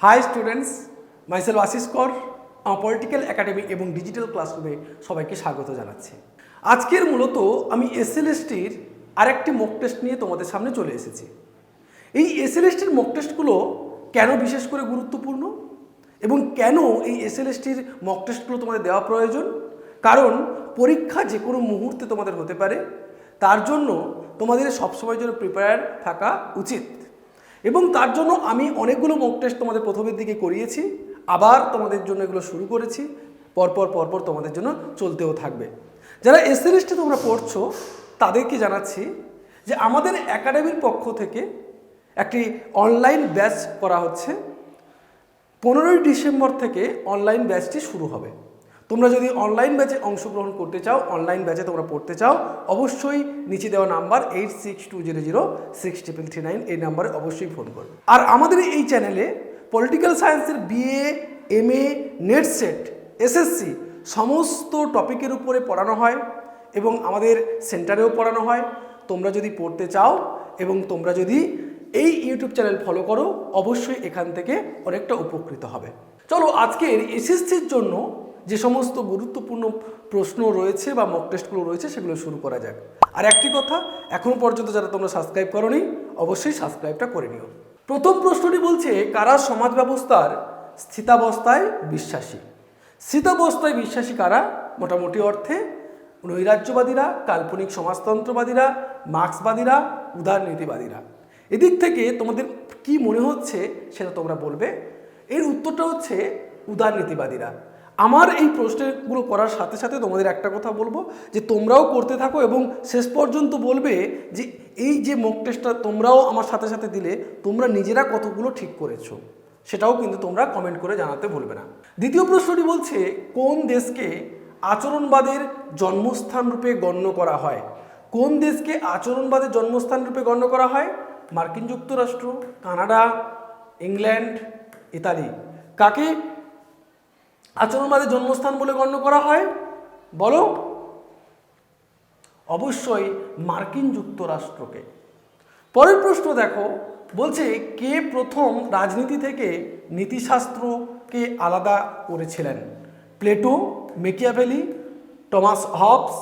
High students, myself Ashis কর, আমার political academy এবং ডিজিটাল ক্লাসরুমে সবাইকে স্বাগত জানাচ্ছি। আজকের মূলত আমি এসএলএসটির আরেকটি মক টেস্ট নিয়ে তোমাদের সামনে চলে এসেছি। এই এসএলএসটির মক টেস্টগুলো কেন বিশেষ করে গুরুত্বপূর্ণ এবং কেন এই এসএলএসটির মক টেস্টগুলো তোমাদের দেওয়া প্রয়োজন, কারণ পরীক্ষা যে কোনো মুহূর্তে তোমাদের হতে পারে, তার জন্য তোমাদের সবসময়ের জন্য প্রিপেয়ার থাকা উচিত। এবং তার জন্য আমি অনেকগুলো মক টেস্ট তোমাদের প্রথমের দিকে করিয়েছি, আবার তোমাদের জন্য এগুলো শুরু করেছি, পরপর তোমাদের জন্য চলতেও থাকবে। যারা এসএলএসটি তোমরা পড়ছো তাদেরকে জানাচ্ছি যে আমাদের একাডেমির পক্ষ থেকে একটি অনলাইন ব্যাচ করা হচ্ছে। 15ই ডিসেম্বর থেকে অনলাইন ব্যাচটি শুরু হবে। তোমরা যদি অনলাইন ব্যাচে অংশগ্রহণ করতে চাও, অনলাইন ব্যাচে তোমরা পড়তে চাও, অবশ্যই নিচে দেওয়া নাম্বার 8620063339 এই নাম্বারে অবশ্যই ফোন করবে। আর আমাদের এই চ্যানেলে পলিটিক্যাল সায়েন্সের BA, MA, NET SET, SSC সমস্ত টপিকের উপরে পড়ানো হয় এবং আমাদের সেন্টারেও পড়ানো হয়। তোমরা যদি পড়তে চাও এবং তোমরা যদি এই ইউটিউব চ্যানেল ফলো করো, অবশ্যই এখান থেকে অনেকটা উপকৃত হবে। চলো আজকের এসএসসির জন্য যে সমস্ত গুরুত্বপূর্ণ প্রশ্ন রয়েছে বা মক টেস্টগুলো রয়েছে সেগুলো শুরু করা যাক। আর একটি কথা, এখনও পর্যন্ত যারা তোমরা সাবস্ক্রাইব করোনি অবশ্যই সাবস্ক্রাইবটা করে নিও। প্রথম প্রশ্নটি বলছে, কারা সমাজ ব্যবস্থার স্থিতাবস্থায় বিশ্বাসী? স্থিতাবস্থায় বিশ্বাসী কারা? মোটামুটি অর্থে নৈরাজ্যবাদীরা, কাল্পনিক সমাজতন্ত্রবাদীরা, মার্ক্সবাদীরা, উদারনীতিবাদীরা। এদিক থেকে তোমাদের কি মনে হচ্ছে সেটা তোমরা বলবে। এর উত্তরটা হচ্ছে উদারনীতিবাদীরা। আমার এই প্রশ্নগুলো করার সাথে সাথে তোমাদের একটা কথা বলবো যে তোমরাও করতে থাকো এবং শেষ পর্যন্ত বলবে যে এই যে মক টেস্টটা তোমরাও আমার সাথে সাথে দিলে তোমরা নিজেরা কতগুলো ঠিক করেছো সেটাও কিন্তু তোমরা কমেন্ট করে জানাতে ভুলবে না। দ্বিতীয় প্রশ্নটি বলছে, কোন দেশকে আচরণবাদের জন্মস্থান রূপে গণ্য করা হয়? কোন দেশকে আচরণবাদের জন্মস্থান রূপে গণ্য করা হয়? মার্কিন যুক্তরাষ্ট্র, কানাডা, ইংল্যান্ড, ইতালি। কাকে আচরণবাদের জন্মস্থান বলে গণ্য করা হয় বলো? অবশ্যই মার্কিন যুক্তরাষ্ট্রকে। পরের প্রশ্ন দেখো, বলছে কে প্রথম রাজনীতি থেকে নীতিশাস্ত্রকে আলাদা করেছিলেন? Plato, Machiavelli, Thomas Hobbes,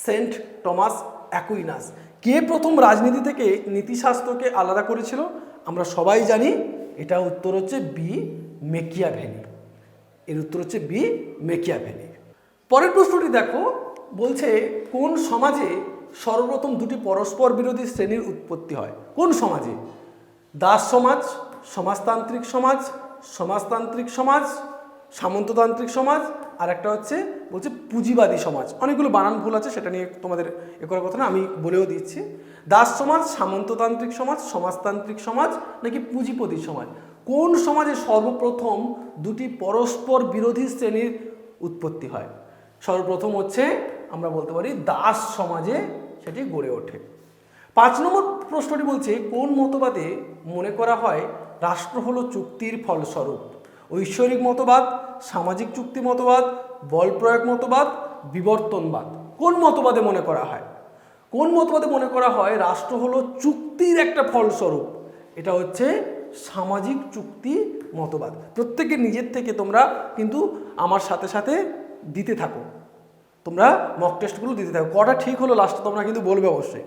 Saint Thomas Aquinas. কে প্রথম রাজনীতি থেকে নীতিশাস্ত্রকে আলাদা করেছিল? আমরা সবাই জানি এটা উত্তর হচ্ছে বি, মেকিয়াভেলি। এর উত্তর হচ্ছে বি, মেকিয়াভেলি। পরের প্রশ্নটি দেখো, বলছে কোন সমাজে সর্বপ্রথম দুটি পরস্পর বিরোধী শ্রেণীর উৎপত্তি হয়? কোন সমাজে? দাস সমাজ, সমাজতান্ত্রিক সমাজ, সমাজতান্ত্রিক সমাজ, সামন্ততান্ত্রিক সমাজ, আর একটা হচ্ছে বলছে পুঁজিবাদী সমাজ। অনেকগুলো বানান ভুল আছে, সেটা নিয়ে তোমাদের এ করার কথা না, আমি বলেও দিচ্ছি। দাস সমাজ, সামন্ততান্ত্রিক সমাজ, সমাজতান্ত্রিক সমাজ নাকি পুঁজিপতি সমাজ? কোন সমাজে সর্বপ্রথম দুটি পরস্পর বিরোধী শ্রেণীর উৎপত্তি হয়? সর্বপ্রথম হচ্ছে আমরা বলতে পারি দাস সমাজে সেটি গড়ে ওঠে। 5 নম্বর প্রশ্নটি বলছে, কোন মতবাদে মনে করা হয় রাষ্ট্র হলো চুক্তির ফলস্বরূপ? ঐশ্বরিক মতবাদ, সামাজিক চুক্তি মতবাদ, বল প্রয়োগ মতবাদ, বিবর্তনবাদ। কোন মতবাদে মনে করা হয়? কোন মতবাদে মনে করা হয় রাষ্ট্র হলো চুক্তির একটা ফলস্বরূপ? এটা হচ্ছে সামাজিক চুক্তি মতবাদ। প্রত্যেকে নিজের থেকে তোমরা কিন্তু আমার সাথে সাথে দিতে থাকো, তোমরা মক টেস্টগুলো দিতে থাকো। কটা ঠিক হলো লাস্টে তোমরা কিন্তু বলবে অবশ্যই।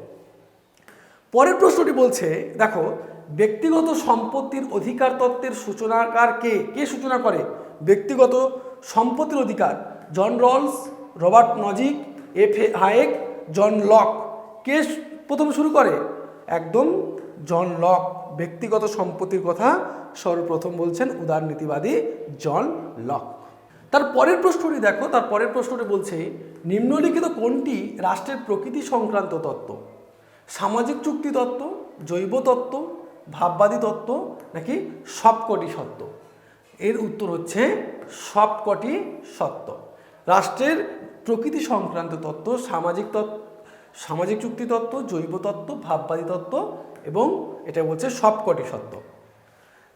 পরের প্রশ্নটি বলছে, দেখো, ব্যক্তিগত সম্পত্তির অধিকার তত্ত্বের সূচনাকার কে? কে সূচনা করে ব্যক্তিগত সম্পত্তির অধিকার? John Rawls, Robert Nozick, F A. Hayek, John Locke. কে প্রথম শুরু করে? একদম জন লক। ব্যক্তিগত সম্পত্তির কথা সর্বপ্রথম বলছেন উদারনীতিবাদী জন লক। তার পরের প্রশ্নটি দেখো, তার পরের প্রশ্নটি বলছে, নিম্নলিখিত কোনটি রাষ্ট্রের প্রকৃতি সংক্রান্ত তত্ত্ব? সামাজিক চুক্তি তত্ত্ব, জৈব তত্ত্ব, ভাববাদী তত্ত্ব নাকি সবকটি সত্য? এর উত্তর হচ্ছে সবকটি সত্য। রাষ্ট্রের প্রকৃতি সংক্রান্ত তত্ত্ব সামাজিক চুক্তি তত্ত্ব, জৈব তত্ত্ব, ভাববাদী তত্ত্ব এবং এটা বলছে সবকটি সত্য।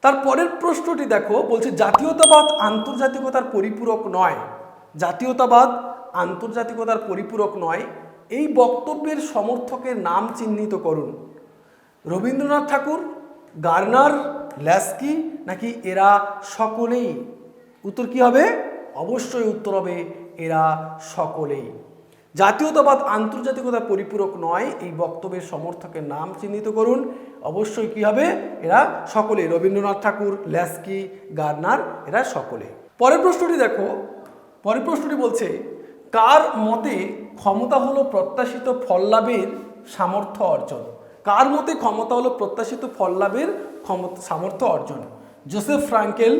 তার পরের প্রশ্নটি দেখো, বলছে জাতীয়তাবাদ আন্তর্জাতিকতার পরিপূরক নয়। জাতীয়তাবাদ আন্তর্জাতিকতার পরিপূরক নয়, এই বক্তব্যের সমর্থকের নাম চিহ্নিত করুন। রবীন্দ্রনাথ ঠাকুর, গার্নার, ল্যাস্কি নাকি এরা সকলেই? উত্তর কি হবে? অবশ্যই উত্তর হবে এরা সকলেই। জাতীয়তাবাদ আন্তর্জাতিকতার পরিপূরক নয়, এই বক্তব্যের সমর্থকের নাম চিহ্নিত করুন। অবশ্যই কি হবে? এরা সকলেই। রবীন্দ্রনাথ ঠাকুর, ল্যাস্কি, গার্নার, এরা সকলে। পরের প্রশ্নটি দেখো, পরের প্রশ্নটি বলছে কার মতে ক্ষমতা হলো প্রত্যাশিত ফল লাভের সামর্থ্য অর্জন? কার মতে ক্ষমতা হলো প্রত্যাশিত ফল লাভের সামর্থ্য অর্জন? Joseph Frankel,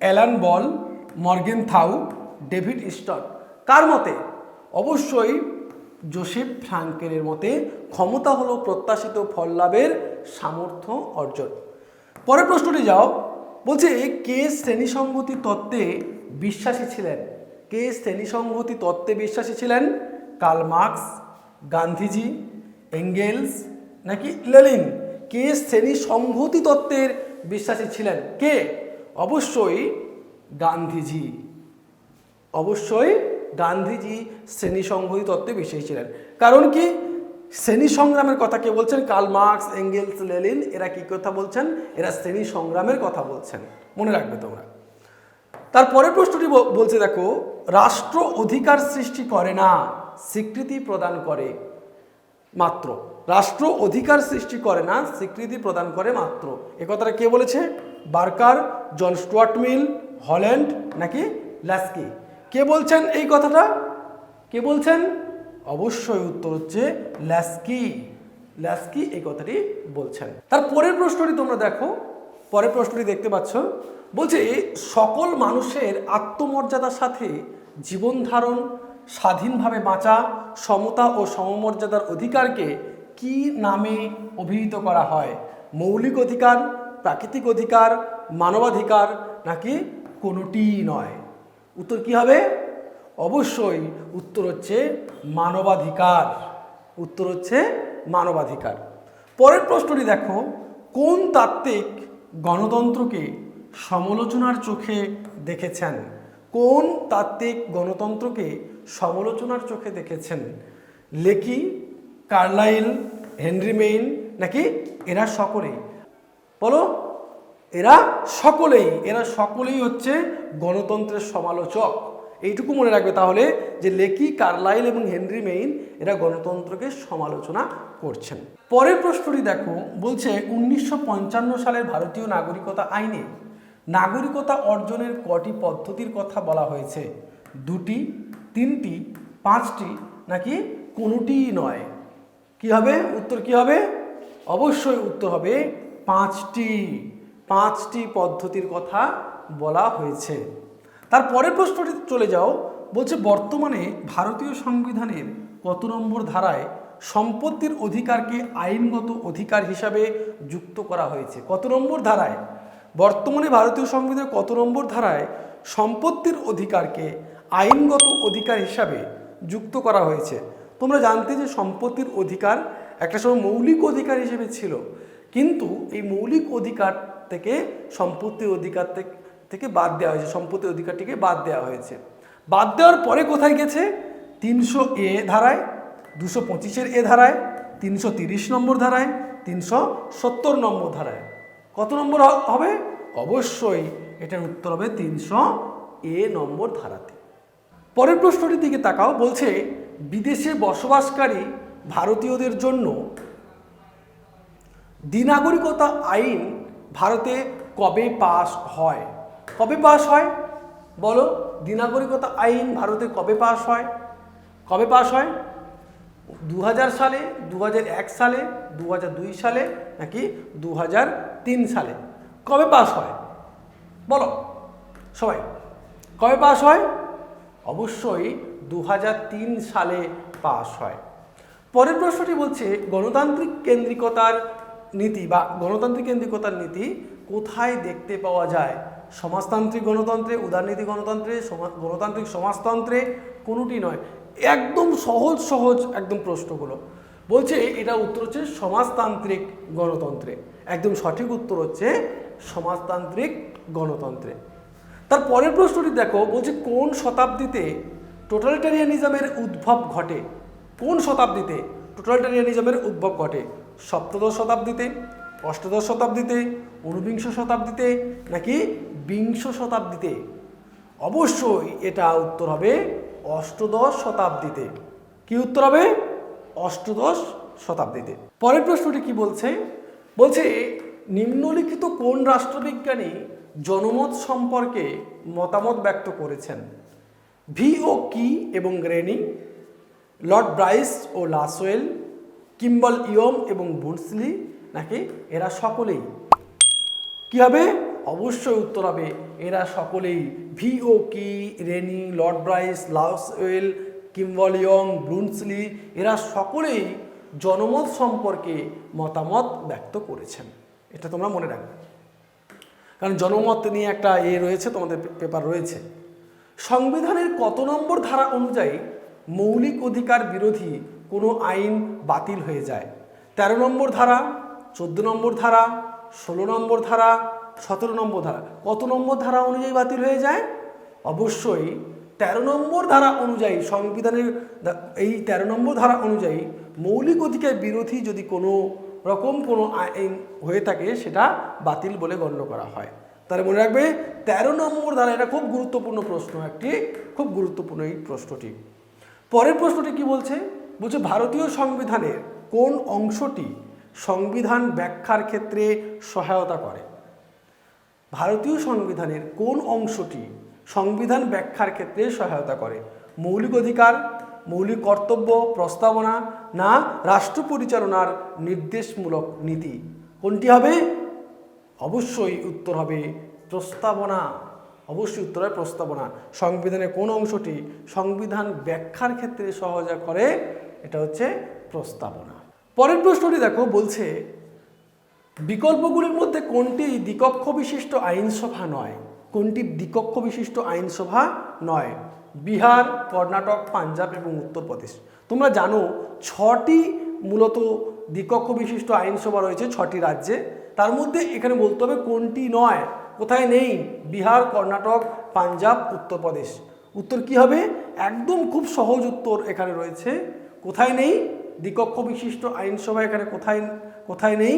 Alan Ball, Morgenthau, David Stott. কার মতে? অবশ্যই জোসেফ ফ্রাঙ্কেলের মতে ক্ষমতা হলো প্রত্যাশিত ফল লাভের সামর্থ্য অর্জন। পরের প্রশ্নটি যাও, বলছে কে শ্রেণীসংহতি তত্ত্বে বিশ্বাসী ছিলেন? কে শ্রেণীসংহতি তত্ত্বে বিশ্বাসী ছিলেন? কার্ল মার্কস, গান্ধীজি, এঙ্গেলস নাকি লেনিন? কে শ্রেণীসংহতি তত্ত্বের বিশ্বাসী ছিলেন? কে? অবশ্যই গান্ধীজি। অবশ্যই গান্ধীজি শ্রেণীসংহতি তত্ত্বে বিশ্বাসী ছিলেন। কারণ কি? শ্রেণী সংগ্রামের কথা কে বলছেন? Karl Marx, Engels, Lenin. এরা কি কথা বলছেন? এরা শ্রেণী সংগ্রামের কথা বলছেন, মনে রাখবে তোমরা। তারপরের প্রশ্নটি বলছে দেখো, রাষ্ট্র অধিকার সৃষ্টি করে না, স্বীকৃতি প্রদান করে মাত্র। রাষ্ট্র অধিকার সৃষ্টি করে না, স্বীকৃতি প্রদান করে মাত্র। এ কথাটা কে বলেছে? বার্কার, জন স্টুয়ার্ট মিল, হল্যান্ড নাকি ল্যাস্কি? কে বলছেন এই কথাটা? কে বলছেন? অবশ্যই উত্তর হচ্ছে ল্যাস্কি। ল্যাস্কি এই কথাটি বলছেন। তার পরের প্রশ্নটি তোমরা দেখো, পরের প্রশ্নটি দেখতে পাচ্ছ, বলছে সকল মানুষের আত্মমর্যাদার সাথে জীবন ধারণ, স্বাধীনভাবে বাঁচা, সমতা ও সমমর্যাদার অধিকারকে কি নামে অভিহিত করা হয়? মৌলিক অধিকার, প্রাকৃতিক অধিকার, মানবাধিকার নাকি কোনোটিই নয়? উত্তর কি হবে? অবশ্যই উত্তর হচ্ছে মানবাধিকার। উত্তর হচ্ছে মানবাধিকার। পরের প্রশ্নটি দেখো, কোন তাত্ত্বিক গণতন্ত্রকে সমালোচনার চোখে দেখেছেন? কোন তাত্ত্বিক গণতন্ত্রকে সমালোচনার চোখে দেখেছেন? লেকি, কার্লাইল, হেনরি মেইন নাকি এরা সকলেই? বলো। এরা সকলেই। এরা সকলেই হচ্ছে গণতন্ত্রের সমালোচক। এইটুকু মনে রাখবে তাহলে, যে লেকি, কার্লাইল এবং হেনরি মেইন এরা গণতন্ত্রকে সমালোচনা করছেন। পরের প্রশ্নটি দেখো, বলছে 1955 সালের ভারতীয় নাগরিকতা আইনে নাগরিকতা অর্জনের কটি পদ্ধতির কথা বলা হয়েছে? দুটি, তিনটি, পাঁচটি নাকি কোনোটিই নয়? কি হবে? উত্তর কি হবে? অবশ্যই উত্তর হবে পাঁচটি। পাঁচটি পদ্ধতির কথা বলা হয়েছে। তার পরের প্রশ্নটি চলে যাও, বলছে বর্তমানে ভারতীয় সংবিধানের কত নম্বর ধারায় সম্পত্তির অধিকারকে আইনগত অধিকার হিসাবে যুক্ত করা হয়েছে? কত নম্বর ধারায়? বর্তমানে ভারতীয় সংবিধানের কত নম্বর ধারায় সম্পত্তির অধিকারকে আইনগত অধিকার হিসাবে যুক্ত করা হয়েছে? তোমরা জানতে যে সম্পত্তির অধিকার একটা সময় মৌলিক অধিকার হিসেবে ছিল, কিন্তু এই মৌলিক অধিকার থেকে সম্পত্তির অধিকার থেকে বাদ দেওয়া হয়েছে। সম্পত্তির অধিকারটিকে বাদ দেওয়া হয়েছে। বাদ দেওয়ার পরে কোথায় গেছে? 300A ধারায়, 225-এর এ ধারায়, 330 নম্বর ধারায়, 370 নম্বর ধারায়। কত নম্বর হবে? অবশ্যই এটার উত্তর হবে 300A নম্বর ধারাতে। পরের প্রশ্নটির দিকে তাকাও, বলছে বিদেশে বসবাসকারী ভারতীয়দের জন্য দ্বিনাগরিকতা আইন ভারতে কবে পাস হয়? কবে পাস হয় বলো? দ্বিনাগরিকতা আইন ভারতে কবে পাস হয়? কবে পাস হয়? 2000 সালে, 2001 সালে, 2002 সালে নাকি 2003 সালে? কবে পাস হয় বলো সবাই? কবে পাস হয়? অবশ্যই 2003 সালে পাস হয়। পরের প্রশ্নটি বলছে গণতান্ত্রিক কেন্দ্রিকতার নীতি বা গণতান্ত্রিক কেন্দ্রিকতার নীতি কোথায় দেখতে পাওয়া যায়? সমাজতান্ত্রিক গণতন্ত্রে, উদারনীতি গণতন্ত্রে, গণতান্ত্রিক সমাজতন্ত্রে? কোনোটি নয়। একদম সহজ সহজ একদম প্রশ্নগুলো। বলছে এটা উত্তর হচ্ছে সমাজতান্ত্রিক গণতন্ত্রে। একদম সঠিক উত্তর হচ্ছে সমাজতান্ত্রিক গণতন্ত্রে। তার পরের প্রশ্নটি দেখো, বলছে কোন শতাব্দীতে টোটালিটারিয়ানিজমের উদ্ভব ঘটে? কোন শতাব্দীতে টোটালিটারিয়ানিজমের উদ্ভব ঘটে? 17 শতাব্দীতে, অষ্টাদশ শতাব্দীতে, ঊনবিংশ শতাব্দীতে নাকি বিংশ শতাব্দীতে? অবশ্যই এটা উত্তর হবে অষ্টাদশ শতাব্দীতে। কি উত্তর হবে? অষ্টাদশ শতাব্দীতে। পরের প্রশ্নটি কি বলছে? বলছে নিম্নলিখিত কোন রাষ্ট্রবিজ্ঞানী জনমত সম্পর্কে মতামত ব্যক্ত করেছেন? ভিও কি এবং রেনি, লর্ড ব্রাইস ও লাসওয়েল, কিম্বল ইয়ম এবং বুন্সলি নাকি এরা সকলেই? কি হবে? অবশ্যই উত্তর হবে এরা সকলেই। ভিও কি, রেনি, লর্ড ব্রাইস, লাসওয়েল, কিম্বল ইয়ং, ব্রুন্সলি এরা সকলেই জনমত সম্পর্কে মতামত ব্যক্ত করেছেন। এটা তোমরা মনে রাখবে, কারণ জনমত নিয়ে একটা রয়েছে, তোমাদের পেপার রয়েছে। সংবিধানের কত নম্বর ধারা অনুযায়ী মৌলিক অধিকার বিরোধী কোনো আইন বাতিল হয়ে যায়? 13 নম্বর ধারা, 14 নম্বর ধারা, 16 নম্বর ধারা, 17 নম্বর ধারা। কত নম্বর ধারা অনুযায়ী বাতিল হয়ে যায়? অবশ্যই 13 নম্বর ধারা অনুযায়ী। সংবিধানের এই 13 নম্বর ধারা অনুযায়ী মৌলিক অধিকার বিরোধী যদি কোনো রকম কোনো আইন হয়ে থাকে সেটা বাতিল বলে গণ্য করা হয়। তাহলে মনে রাখবে 13 নম্বর ধারা, এটা খুব গুরুত্বপূর্ণ প্রশ্ন, একটি খুব গুরুত্বপূর্ণ এই প্রশ্নটি। পরের প্রশ্নটি কি বলছে? বলছে ভারতীয় সংবিধানের কোন অংশটি সংবিধান ব্যাখ্যার ক্ষেত্রে সহায়তা করে? ভারতীয় সংবিধানের কোন অংশটি সংবিধান ব্যাখ্যার ক্ষেত্রে সহায়তা করে? মৌলিক অধিকার, মৌলিক কর্তব্য, প্রস্তাবনা না রাষ্ট্র পরিচালনার নির্দেশমূলক নীতি? কোনটি হবে? অবশ্যই উত্তর হবে প্রস্তাবনা। অবশ্যই উত্তর হবে প্রস্তাবনা। সংবিধানের কোন অংশটি সংবিধান ব্যাখ্যার ক্ষেত্রে সহায়তা করে? এটা হচ্ছে প্রস্তাবনা। পরের প্রশ্নটি দেখো, বলছে বিকল্পগুলির মধ্যে কোনটি দ্বিকক্ষ বিশিষ্ট আইনসভা নয়? কোনটি দ্বিকক্ষ বিশিষ্ট আইনসভা নয়? বিহার, কর্ণাটক, পাঞ্জাব এবং উত্তরপ্রদেশ। তোমরা জানো 6টি মূলত দ্বিকক্ষ বিশিষ্ট আইনসভা রয়েছে 6টি রাজ্যে। তার মধ্যে এখানে বলতে হবে কোনটি নয়, কোথায় নেই? বিহার, কর্ণাটক, পাঞ্জাব, উত্তরপ্রদেশ। উত্তর কি হবে? একদম খুব সহজ উত্তর এখানে রয়েছে। কোথায় নেই? দ্বিকক্ষ বিশিষ্ট আইনসভা এখানে কোথায় নেই?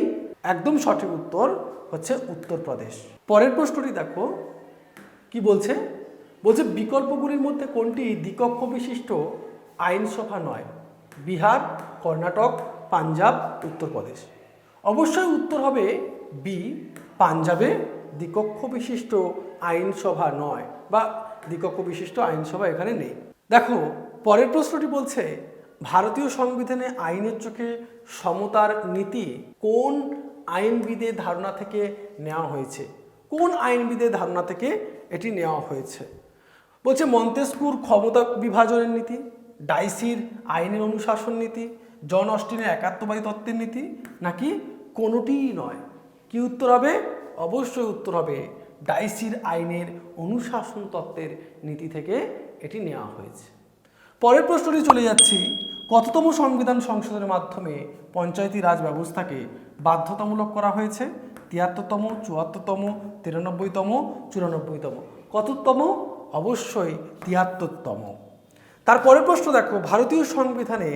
একদম সঠিক উত্তর হচ্ছে উত্তরপ্রদেশ। পরের প্রশ্নটি দেখো কি বলছে? বলছে বিকল্পগুলির মধ্যে কোনটি দ্বিকক্ষ বিশিষ্ট আইনসভা নয়? বিহার, কর্ণাটক, পাঞ্জাব, উত্তরপ্রদেশ। অবশ্যই উত্তর হবে বি, পাঞ্জাবে দ্বিকক্ষ বিশিষ্ট আইনসভা নয়, বা দ্বিকক্ষ বিশিষ্ট আইনসভা এখানে নেই। দেখো পরের প্রশ্নটি বলছে ভারতীয় সংবিধানে আইনের চোখে সমতার নীতি কোন আইনবিদের ধারণা থেকে নেওয়া হয়েছে? কোন আইনবিদের ধারণা থেকে এটি নেওয়া হয়েছে? বলছে মন্তেস্কুর ক্ষমতা বিভাজনের নীতি, ডাইসির আইনের অনুশাসন নীতি, জন অস্টিনের একাত্মবাদী তত্ত্বের নীতি নাকি কোনোটিই নয়? কি উত্তর হবে? অবশ্যই উত্তর হবে ডাইসির আইনের অনুশাসন তত্ত্বের নীতি থেকে এটি নেওয়া হয়েছে। পরের প্রশ্নটি চলে যাচ্ছি, কততম সংবিধান সংশোধনের মাধ্যমে পঞ্চায়েতি রাজ ব্যবস্থাকে বাধ্যতামূলক করা হয়েছে? 73তম, 74তম, 93তম, 94তম। কততম? অবশ্যই 73তম। তারপরের প্রশ্ন দেখো, ভারতীয় সংবিধানে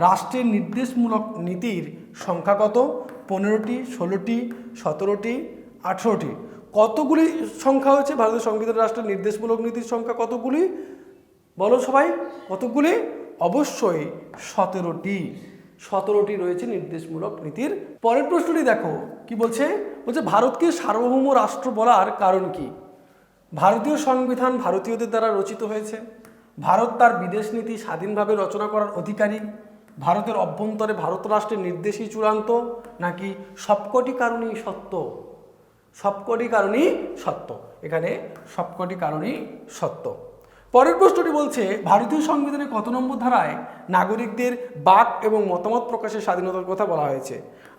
রাষ্ট্রের নির্দেশমূলক নীতির সংখ্যা কত? 15টি, 16টি, 17টি, 18টি। কতগুলি সংখ্যা হয়েছে ভারতীয় সংবিধান? রাষ্ট্রের নির্দেশমূলক নীতির সংখ্যা কতগুলি? বলো সবাই, কতগুলি? অবশ্যই 17টি। 17টি রয়েছে নির্দেশমূলক নীতির। পরের প্রশ্নটি দেখো কি বলছে? বলছে ভারতকে সার্বভৌম রাষ্ট্র বলার কারণ কি? ভারতীয় সংবিধান ভারতীয়দের দ্বারা রচিত হয়েছে। ভারত তার বিদেশ নীতি স্বাধীনভাবে রচনা করার অধিকারী। ভারতের অভ্যন্তরে ভারত রাষ্ট্রের নির্দেশই চূড়ান্ত নাকি সবকটি কারণেই সত্য? সবকটি কারণেই সত্য। এখানে সবকটি কারণেই সত্য। পরের প্রশ্নটি বলছে ভারতীয় সংবিধানে কত নম্বর ধারায় নাগরিকদের বাক এবং মতামত প্রকাশের স্বাধীনতার কথা বলা হয়েছে?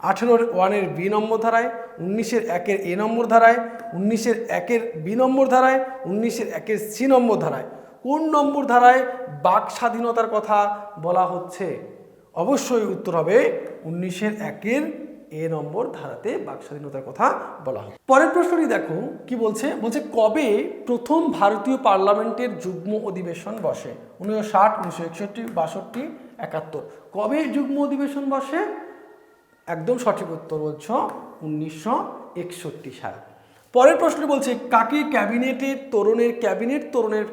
18(1)-এর বি নম্বর ধারায়, 19(1)-এর এ নম্বর ধারায়, 19(1)-এর বি নম্বর ধারায়, 19(1)-এর সি নম্বর ধারায়। কোন নম্বর ধারায় বাক স্বাধীনতার কথা বলা হচ্ছে? অবশ্যই উত্তর হবে 19(1)-এর এ নম্বর ধারাতে বাক স্বাধীনতার কথা বলা হয়। পরের প্রশ্নটি দেখো কি বলছে? বলছে কবে প্রথম ভারতীয় পার্লামেন্টের যুগ্ম অধিবেশন বসে? 1960, 1961, 62, 71। কবে যুগ্ম অধিবেশন বসে? একদম সঠিক উত্তর বলছো 1961 সাল। পরের প্রশ্নটি বলছে কাকে ক্যাবিনেট তোরণের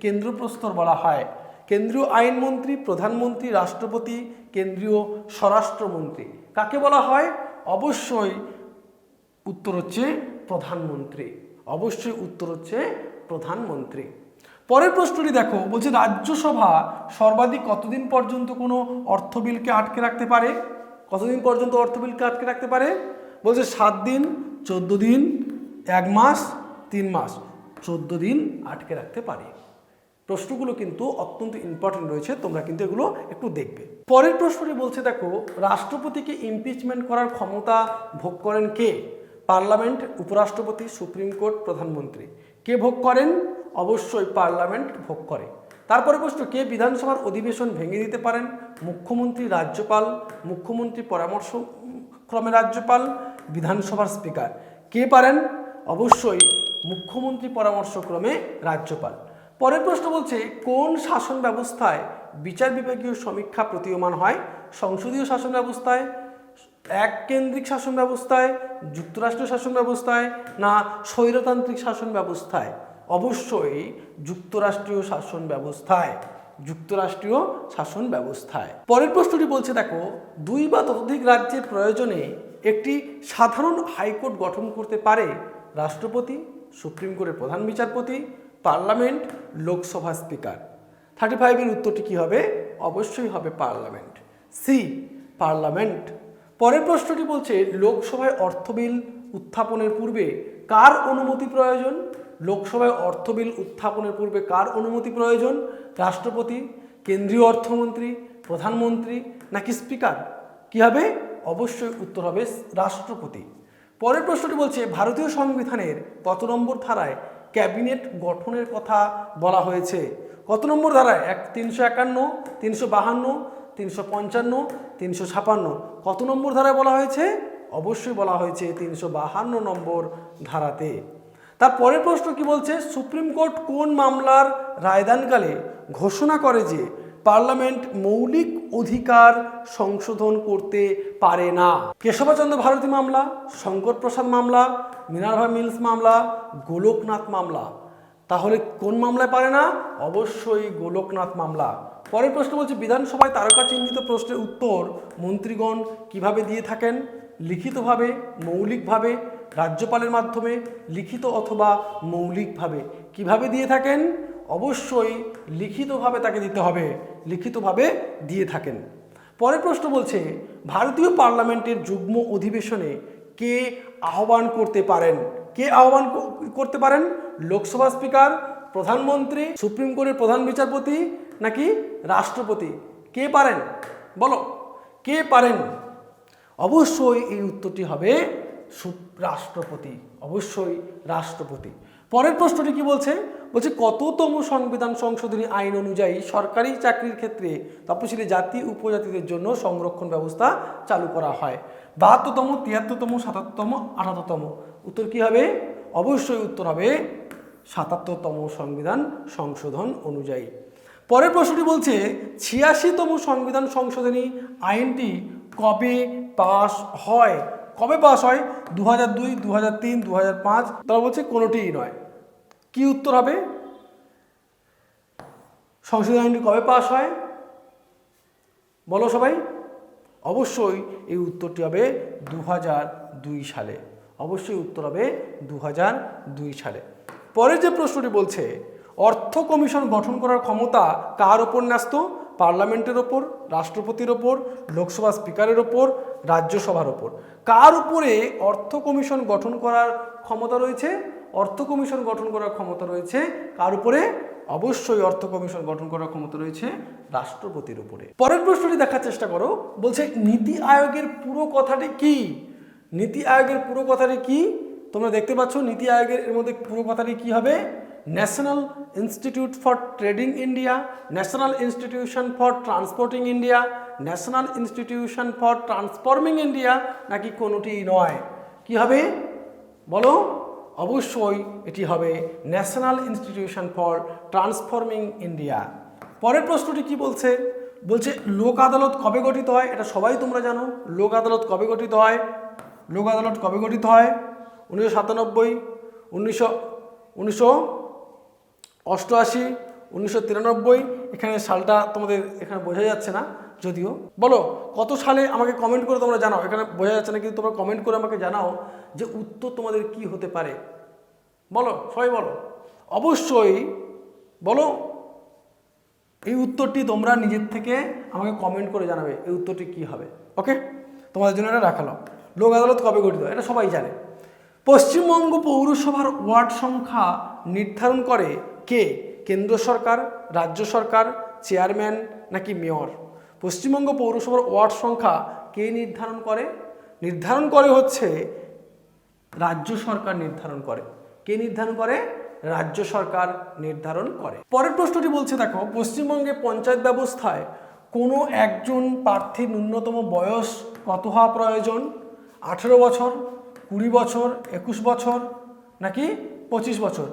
কেন্দ্রপ্রস্তর বলা হয়? কেন্দ্রীয় আইনমন্ত্রী, প্রধানমন্ত্রী, রাষ্ট্রপতি, কেন্দ্রীয় স্বরাষ্ট্রমন্ত্রী। কাকে বলা হয়? অবশ্যই উত্তর হচ্ছে প্রধানমন্ত্রী। অবশ্যই উত্তর হচ্ছে প্রধানমন্ত্রী। পরের প্রশ্নটি দেখো, বলছে রাজ্যসভা সর্বাধিক কতদিন পর্যন্ত কোনো অর্থ বিলকে আটকে রাখতে পারে? কতদিন পর্যন্ত অর্থ বিলকে আটকে রাখতে পারে? বলছে 7 দিন, 14 দিন, 1 মাস, 3 মাস। 14 দিন আটকে রাখতে পারে। প্রশ্নগুলো কিন্তু অত্যন্ত ইম্পর্টেন্ট রয়েছে, তোমরা কিন্তু এগুলো একটু দেখবে। পরের প্রশ্নটি বলছে দেখো, রাষ্ট্রপতিকে ইমপিচমেন্ট করার ক্ষমতা ভোগ করেন কে? পার্লামেন্ট, উপরাষ্ট্রপতি, সুপ্রিম কোর্ট, প্রধানমন্ত্রী। কে ভোগ করেন? অবশ্যই পার্লামেন্ট ভোগ করে। তারপরে প্রশ্ন, কে বিধানসভার অধিবেশন ভেঙে দিতে পারেন? মুখ্যমন্ত্রী, রাজ্যপাল, মুখ্যমন্ত্রী পরামর্শক্রমে রাজ্যপাল, বিধানসভার স্পিকার। কে পারেন? অবশ্যই মুখ্যমন্ত্রী পরামর্শক্রমে রাজ্যপাল। পরের প্রশ্ন বলছে কোন শাসন ব্যবস্থায় বিচার বিভাগীয় সমীক্ষা প্রতীয়মান হয়? সংসদীয় শাসন ব্যবস্থায়, এককেন্দ্রিক শাসন ব্যবস্থায়, যুক্তরাষ্ট্রীয় শাসন ব্যবস্থায়, না স্বৈরতান্ত্রিক শাসন ব্যবস্থায়? অবশ্যই যুক্তরাষ্ট্রীয় শাসন ব্যবস্থায়। যুক্তরাষ্ট্রীয় শাসন ব্যবস্থায়। পরের প্রশ্নটি বলছে দেখো, 2 বা ততোধিক রাজ্যের প্রয়োজনে একটি সাধারণ হাইকোর্ট গঠন করতে পারে রাষ্ট্রপতি, সুপ্রিম কোর্টের প্রধান বিচারপতি, পার্লামেন্ট, লোকসভা স্পিকার। 35 এর উত্তরটি কি হবে? অবশ্যই হবে পার্লামেন্ট। C, parliament. পরের প্রশ্নটি বলছে লোকসভায় অর্থ বিল উত্থাপনের পূর্বে কার অনুমতি প্রয়োজন? লোকসভায় অর্থ বিল উত্থাপনের পূর্বে কার অনুমতি প্রয়োজন? রাষ্ট্রপতি, কেন্দ্রীয় অর্থমন্ত্রী, প্রধানমন্ত্রী, নাকি স্পিকার? কি হবে? অবশ্যই উত্তর হবে রাষ্ট্রপতি। পরের প্রশ্নটি বলছে ভারতীয় সংবিধানের কত নম্বর ধারায় ক্যাবিনেট গঠনের কথা বলা হয়েছে? কত নম্বর ধারায়? 351, 352, 355, 356। কত নম্বর ধারায় বলা হয়েছে? অবশ্যই বলা হয়েছে 352 নম্বর ধারাতে। তার পরের প্রশ্ন কি বলছে, সুপ্রিম কোর্ট কোন মামলার রায়দানকালে ঘোষণা করে যে পার্লামেন্ট মৌলিক অধিকার সংশোধন করতে পারে না? কেশবচন্দ্র ভারতী মামলা, শঙ্কর প্রসাদ মামলা, মিনার্ভা মিলস মামলা, গোলকনাথ মামলা। তাহলে কোন মামলায় পারে না? অবশ্যই গোলকনাথ মামলা। পরের প্রশ্ন বলছে বিধানসভায় তারকা চিহ্নিত প্রশ্নের উত্তর মন্ত্রীগণ কিভাবে দিয়ে থাকেন? লিখিতভাবে, মৌলিকভাবে, রাজ্যপালের মাধ্যমে, লিখিত অথবা মৌলিকভাবে। কিভাবে দিয়ে থাকেন? অবশ্যই লিখিতভাবে তাকে দিতে হবে। লিখিতভাবে দিয়ে থাকেন। পরের প্রশ্ন বলছে ভারতীয় পার্লামেন্টের যুগ্ম অধিবেশনে কে আহ্বান করতে পারেন? কে আহ্বান করতে পারেন? লোকসভা স্পিকার, প্রধানমন্ত্রী, সুপ্রিম কোর্টের প্রধান বিচারপতি, নাকি রাষ্ট্রপতি? কে পারেন? বলো, কে পারেন? অবশ্যই এই উত্তরটি হবে রাষ্ট্রপতি। অবশ্যই রাষ্ট্রপতি। পরের প্রশ্নটি কি বলছে? বলছে কততম সংবিধান সংশোধনী আইন অনুযায়ী সরকারি চাকরির ক্ষেত্রে তপশিলি জাতি উপজাতিদের জন্য সংরক্ষণ ব্যবস্থা চালু করা হয়? 72তম, 73তম, 77তম, 78তম। উত্তর কি হবে? অবশ্যই উত্তর হবে 77তম সংবিধান সংশোধন অনুযায়ী। পরের প্রশ্নটি বলছে 86তম সংবিধান সংশোধনী আইনটি কবে পাস হয়? কবে পাস হয়? 2002, 2003, 2005। তারা বলছে কোনোটিই নয়। কি উত্তর হবে? সংশোধনী আইনটি কবে পাস হয়? বলো সবাই। অবশ্যই এই উত্তরটি হবে 2002 সালে। অবশ্যই উত্তর হবে 2002 সালে। পরের যে প্রশ্নটি বলছে অর্থ কমিশন গঠন করার ক্ষমতা কার ওপর ন্যস্ত? পার্লামেন্টের ওপর, রাষ্ট্রপতির ওপর, লোকসভা স্পিকারের ওপর, রাজ্যসভার ওপর। কার উপরে অর্থ কমিশন গঠন করার ক্ষমতা রয়েছে? অর্থ কমিশন গঠন করার ক্ষমতা রয়েছে কার উপরে? অবশ্যই অর্থ কমিশন গঠন করার ক্ষমতা রয়েছে রাষ্ট্রপতির উপরে। পরের প্রশ্নটি দেখার চেষ্টা করো। বলছে নীতি আয়োগের পুরো কথাটি কি? নীতি আয়োগের পুরো কথাটি কি? তোমরা দেখতে পাচ্ছ নীতি আয়োগের এর মধ্যে পুরো কথাটি কি হবে? National institute for trading India, national institution for transporting India, national institution for transforming India, নাকি কোনোটি নয়? কি হবে বলো? অবশ্যই এটি হবে national institution for transforming India. পরের প্রশ্নটি কি বলছে? বলছে লোক আদালত কবে গঠিত হয়, এটা সবাই তোমরা জানো। লোক আদালত কবে গঠিত হয়? লোক আদালত কবে গঠিত হয়? 1997, 1988, 1993। এখানে সালটা তোমাদের এখানে বোঝা যাচ্ছে না যদিও। বলো কত সালে, আমাকে কমেন্ট করে তোমরা জানাও। এখানে বোঝা যাচ্ছে না কিন্তু তোমরা কমেন্ট করে আমাকে জানাও যে উত্তর তোমাদের কি হতে পারে। বলো সবাই বলো, অবশ্যই বলো। এই উত্তরটি তোমরা নিজের থেকে আমাকে কমেন্ট করে জানাবে এই উত্তরটি কি হবে। ওকে, তোমাদের জন্য এটা রাখালাম। লোক আদালত কবে গঠিত হয় এটা সবাই জানে। পশ্চিমবঙ্গ পৌরসভার ওয়ার্ড সংখ্যা নির্ধারণ করে কে? কেন্দ্র সরকার, রাজ্য সরকার, চেয়ারম্যান নাকি মেয়র? পশ্চিমবঙ্গ পৌরসভার ওয়ার্ড সংখ্যা কে নির্ধারণ করে? নির্ধারণ করে হচ্ছে রাজ্য সরকার নির্ধারণ করে। কে নির্ধারণ করে? রাজ্য সরকার নির্ধারণ করে। পরের প্রশ্নটি বলছে দেখো, পশ্চিমবঙ্গে পঞ্চায়েত ব্যবস্থায় কোনো একজন প্রার্থীর ন্যূনতম বয়স কত হওয়া প্রয়োজন? 18 বছর, 20 বছর, 21 বছর নাকি 25 বছর?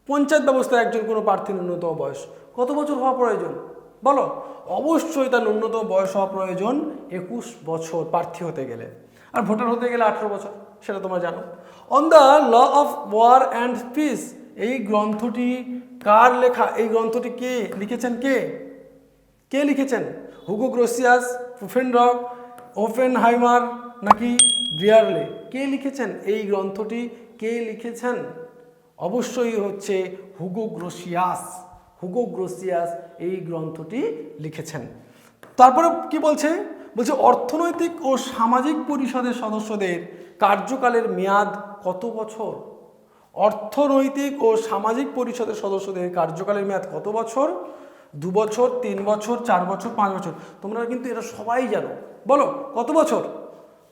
পঞ্চায়েত ব্যবস্থায় একজন কোনো প্রার্থীর ন্যূনতম বয়স কত বছর হওয়া প্রয়োজন? বলো। অবশ্যই তার ন্যূনতম বয়স হওয়া প্রয়োজন 21 বছর প্রার্থী হতে গেলে, আর ভোটার হতে গেলে 18 বছর, সেটা তোমরা জানো। On the law of war and peace, এই গ্রন্থটি কার লেখা? এই গ্রন্থটি কে লিখেছেন? কে লিখেছেন? হুগো গ্রোসিয়াস, পুফেনড্রক, ওপেনহাইমার নাকি ব্রিয়ারলে? কে লিখেছেন এই গ্রন্থটি? কে লিখেছেন? অবশ্যই হচ্ছে হুগো গ্রোসিয়াস। হুগো গ্রোসিয়াস এই গ্রন্থটি লিখেছেন। তারপরে কি বলছে? বলছে অর্থনৈতিক ও সামাজিক পরিষদের সদস্যদের কার্যকালের মেয়াদ কত বছর? অর্থনৈতিক ও সামাজিক পরিষদের সদস্যদের কার্যকালের মেয়াদ কত বছর? 2 বছর, 3 বছর, 4 বছর, 5 বছর। তোমরা কিন্তু এটা সবাই জানো। বলো কত বছর?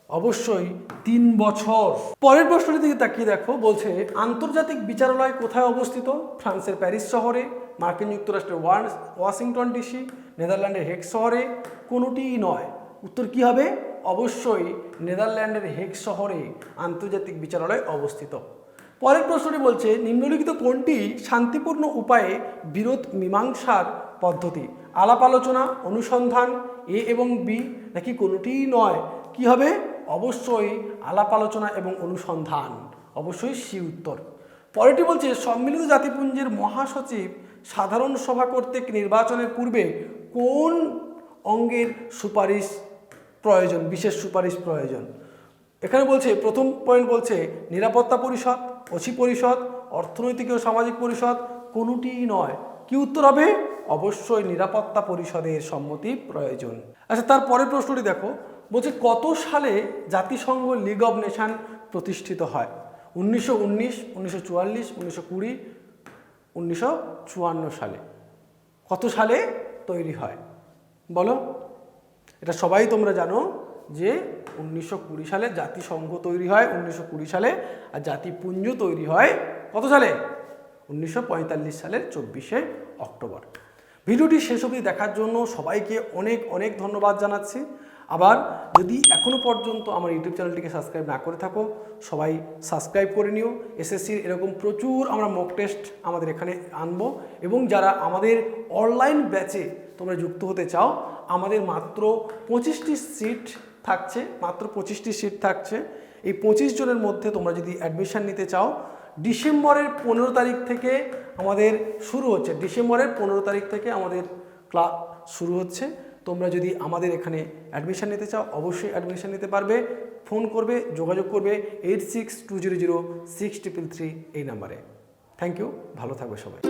অবশ্যই 3 বছর। পরের প্রশ্নটির দিকে তাকিয়ে দেখো, বলছে আন্তর্জাতিক বিচারালয় কোথায় অবস্থিত? ফ্রান্সের প্যারিস শহরে, মার্কিন যুক্তরাষ্ট্রের ওয়াশিংটন ডিসি, নেদারল্যান্ডের হেগ শহরে? কোনোটিই নয়। উত্তর কি হবে? অবশ্যই নেদারল্যান্ডের হেগ শহরে আন্তর্জাতিক বিচারালয় অবস্থিত। পরের প্রশ্নটি বলছে নিম্নলিখিত কোনটি শান্তিপূর্ণ উপায়ে বিরোধ মীমাংসার পদ্ধতি? আলাপ আলোচনা, অনুসন্ধান, এ এবং বি নাকি কোনোটিই নয়? কি হবে? অবশ্যই আলাপ আলোচনা এবং অনুসন্ধান, অবশ্যই সি উত্তর। পরেরটি বলছে সম্মিলিত জাতিপুঞ্জের মহাসচিব সাধারণ সভা কর্তৃক নির্বাচনের পূর্বে কোন অঙ্গের সুপারিশ প্রয়োজন? বিশেষ সুপারিশ প্রয়োজন। এখানে বলছে প্রথম পয়েন্ট বলছে নিরাপত্তা পরিষদ, অসি পরিষদ, অর্থনৈতিক ও সামাজিক পরিষদ, কোনোটিই নয়। কি উত্তর হবে? অবশ্যই নিরাপত্তা পরিষদের সম্মতি প্রয়োজন। আচ্ছা, তার পরের প্রশ্নটি দেখো, বলছে কত সালে জাতিসংঘ লিগ অব নেশন প্রতিষ্ঠিত হয়? 1919, 1944, 1920, 1954 সালে। কত সালে তৈরি হয়? বলো। এটা সবাই তোমরা জানো যে 1920 সালে জাতিসংঘ তৈরি হয়, 1920 সালে। আর জাতিপুঞ্জ তৈরি হয় কত সালে? 1945 সালের 24শে অক্টোবর। ভিডিওটি শেষ অবধি দেখার জন্য সবাইকে অনেক অনেক ধন্যবাদ জানাচ্ছি। আবার যদি এখনও পর্যন্ত আমার ইউটিউব চ্যানেলটিকে সাবস্ক্রাইব না করে থাকো, সবাই সাবস্ক্রাইব করে নিও। এসএসসির এরকম প্রচুর আমরা মক টেস্ট আমাদের এখানে আনবো, এবং যারা আমাদের অনলাইন ব্যাচে তোমরা যুক্ত হতে চাও, আমাদের মাত্র 25টি সিট থাকছে, মাত্র 25টি সিট থাকছে। এই 25 জনের মধ্যে তোমরা যদি অ্যাডমিশান নিতে চাও, ডিসেম্বরের 15 তারিখ থেকে আমাদের শুরু হচ্ছে। ডিসেম্বরের 15 তারিখ থেকে আমাদের ক্লাস শুরু হচ্ছে। তোমরা যদি আমাদের এখানে অ্যাডমিশান নিতে চাও, অবশ্যই অ্যাডমিশান নিতে পারবে। ফোন করবে, যোগাযোগ করবে 86200633 এই নাম্বারে। থ্যাংক ইউ, ভালো থাকবে সবাই।